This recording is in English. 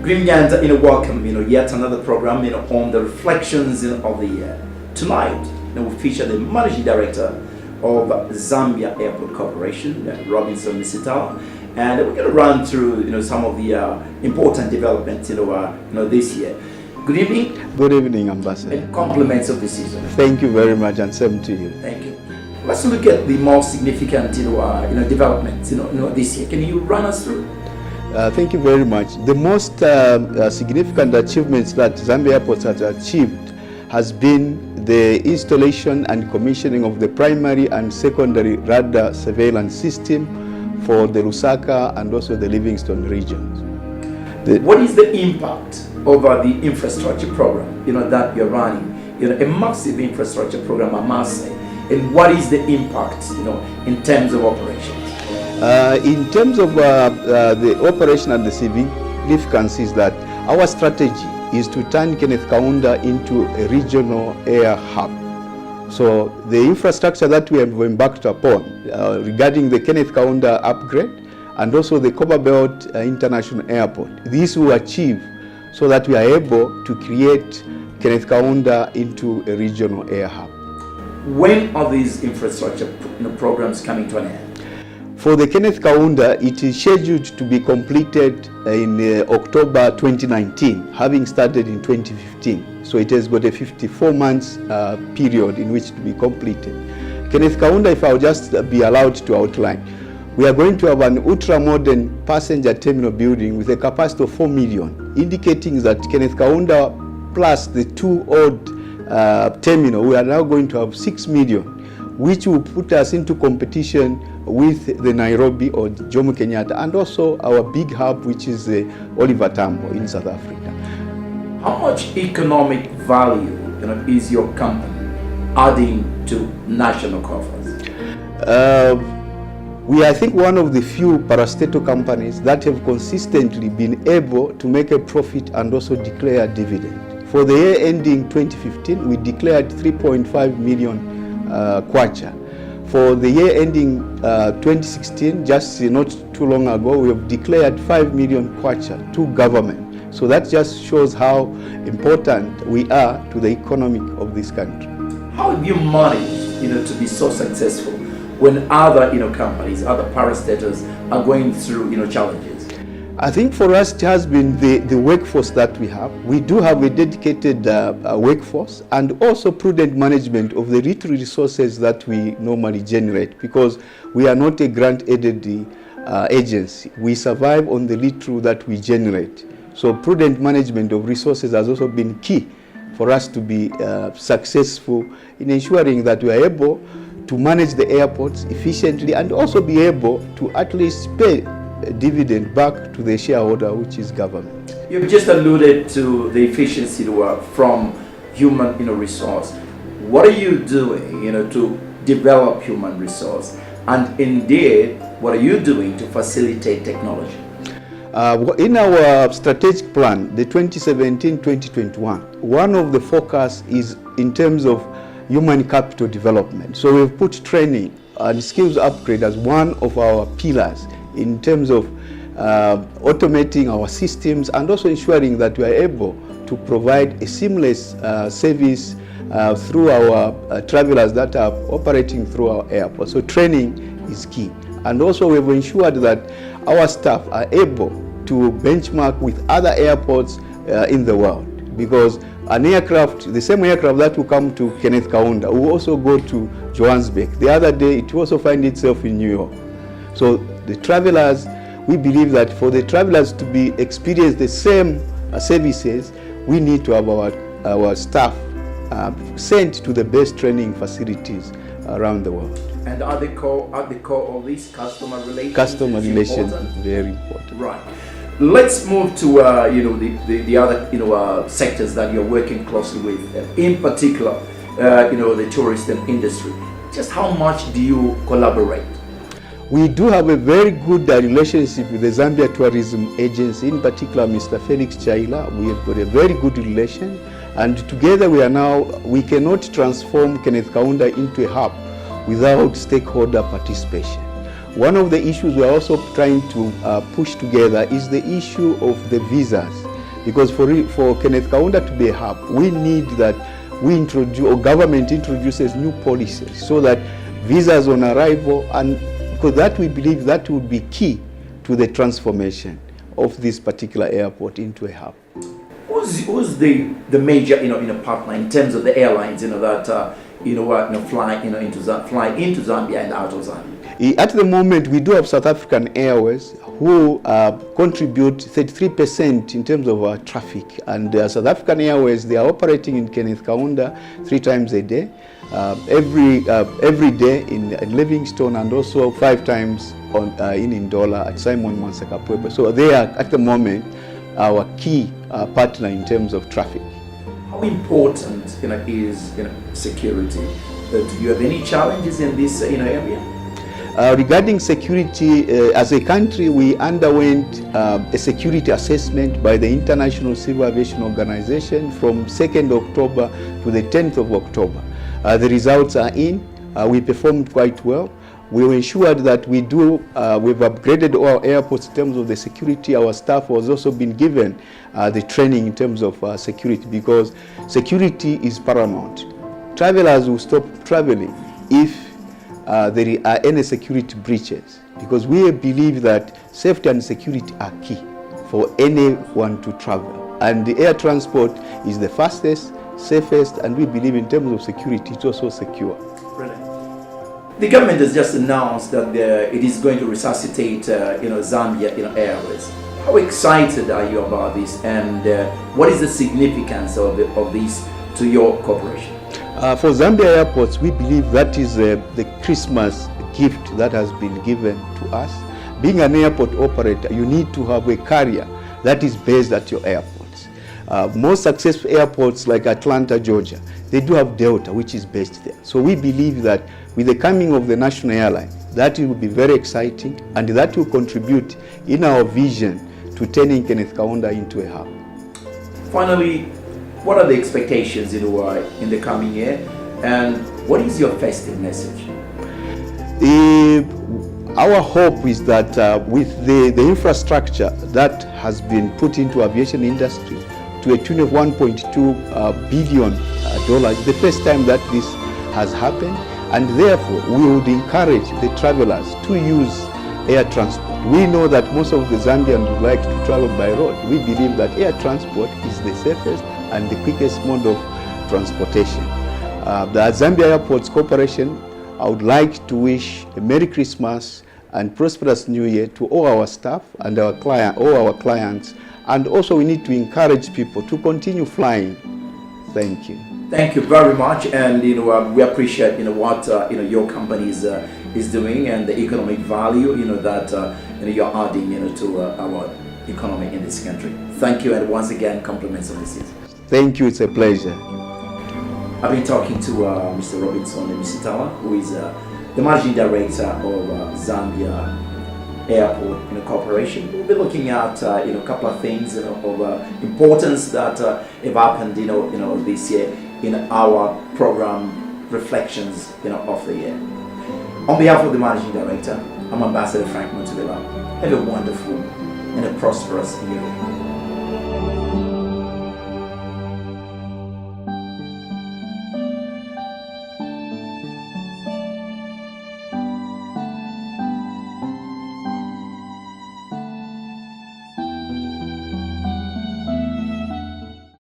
Good evening and welcome. Yet another program on the reflections of the year. Tonight, we feature the managing director of Zambia Airport Corporation, Robinson Misitala, and we're going to run through some of the important developments this year. Good evening. Good evening, Ambassador. And compliments of the season. Thank you very much, and same to you. Thank you. Let's look at the most significant developments this year. Can you run us through? Thank you very much. The most significant achievements that Zambia Airports has achieved has been the installation and commissioning of the primary and secondary radar surveillance system for the Lusaka and also the Livingstone regions. What is the impact over the infrastructure program that you're running? A massive infrastructure program, I must say. And what is the impact in terms of operations? In terms of the operation and the significance is that our strategy is to turn Kenneth Kaunda into a regional air hub. So the infrastructure that we have embarked upon regarding the Kenneth Kaunda upgrade and also the Copperbelt International Airport, this will achieve so that we are able to create Kenneth Kaunda into a regional air hub. When are these infrastructure programs coming to an end? For the Kenneth Kaunda, it is scheduled to be completed in October 2019, having started in 2015. So it has got a 54 months period in which to be completed. Kenneth Kaunda, if I'll just be allowed to outline, we are going to have an ultra-modern passenger terminal building with a capacity of 4 million, indicating that Kenneth Kaunda plus the two old terminal, we are now going to have 6 million, which will put us into competition with the Nairobi or Jomo Kenyatta, and also our big hub, which is the Oliver Tambo in South Africa. How much economic value is your company adding to national coffers? We are, I think, one of the few parastatal companies that have consistently been able to make a profit and also declare a dividend. For the year ending 2015, we declared 3.5 million kwacha. For the year ending 2016, just not too long ago, we have declared 5 million kwacha to government. So that just shows how important we are to the economy of this country. How have you managed to be so successful when other companies, other parastatals are going through challenges? I think for us it has been the workforce that we have. We do have a dedicated workforce and also prudent management of the little resources that we normally generate, because we are not a grant-aided agency. We survive on the little that we generate. So prudent management of resources has also been key for us to be successful in ensuring that we are able to manage the airports efficiently and also be able to at least pay a dividend back to the shareholder, which is government. You've just alluded to the efficiency from human resource. What are you doing to develop human resource? And indeed, what are you doing to facilitate technology? In our strategic plan, the 2017-2021, one of the focus is in terms of human capital development. So we've put training and skills upgrade as one of our pillars in terms of automating our systems and also ensuring that we are able to provide a seamless service through our travelers that are operating through our airport. So training is key. And also we've ensured that our staff are able to benchmark with other airports in the world, because an aircraft, the same aircraft that will come to Kenneth Kaunda will also go to Johannesburg. The other day it will also find itself in New York. So the travelers, we believe that for the travelers to be experience the same services, we need to have our staff sent to the best training facilities around the world. And at the core of this customer relations? Customer relations is very important. Right. Let's move to the other sectors that you're working closely with, in particular the tourism industry. Just how much do you collaborate? We do have a very good relationship with the Zambia Tourism Agency, in particular Mr. Felix Chaila. We have got a very good relation, and together we cannot transform Kenneth Kaunda into a hub without stakeholder participation. One of the issues we are also trying to push together is the issue of the visas. Because for Kenneth Kaunda to be a hub, we need that we introduce, or government introduces new policies so that visas on arrival, and because that we believe that would be key to the transformation of this particular airport into a hub. Who's the major partner in terms of the airlines that fly into Zambia and out of Zambia? At the moment, we do have South African Airways who contribute 33% in terms of our traffic. And South African Airways, they are operating in Kenneth Kaunda 3 times a day, every day in Livingstone, and also 5 times in Ndola at Simon Mansakapwebe. So they are at the moment our key partner in terms of traffic. How important is security? Do you have any challenges in this area? Regarding security, as a country, we underwent a security assessment by the International Civil Aviation Organization from 2nd October to the 10th of October. The results are in. We performed quite well. We ensured that we've upgraded all our airports in terms of the security. Our staff was also been given the training in terms of security, because security is paramount. Travelers will stop traveling if there are any security breaches, because we believe that safety and security are key for anyone to travel. And the air transport is the fastest, safest, and we believe in terms of security, it's also secure. Brilliant. The government has just announced that it is going to resuscitate, Zambia Airways. How excited are you about this, and what is the significance of this to your corporation? For Zambia Airports, we believe that is the Christmas gift that has been given to us. Being an airport operator, you need to have a carrier that is based at your airports. Most successful airports like Atlanta, Georgia, they do have Delta, which is based there. So we believe that with the coming of the national airline, that will be very exciting, and that will contribute in our vision to turning Kenneth Kaunda into a hub. Finally, what are the expectations in the coming year, and what is your festive message? Our hope is that with the infrastructure that has been put into aviation industry to a tune of $1.2 billion, the first time that this has happened, and therefore we would encourage the travelers to use air transport. We know that most of the Zambians would like to travel by road. We believe that air transport is the safest and the quickest mode of transportation. The Zambia Airports Corporation, I would like to wish a Merry Christmas and prosperous New Year to all our staff and all our clients, and also we need to encourage people to continue flying. Thank you. Thank you very much, and we appreciate what your company is doing, and the economic value that you're adding to our economy in this country. Thank you, and once again, compliments on the season. Thank you, it's a pleasure. I've been talking to Mr. Robinson Misitala, who is the Managing Director of Zambia Airport Corporation. We'll be looking at a couple of things of importance that have happened this year in our program Reflections of the year. On behalf of the Managing Director, I'm Ambassador Frank Mutubila. Have a wonderful and a prosperous year.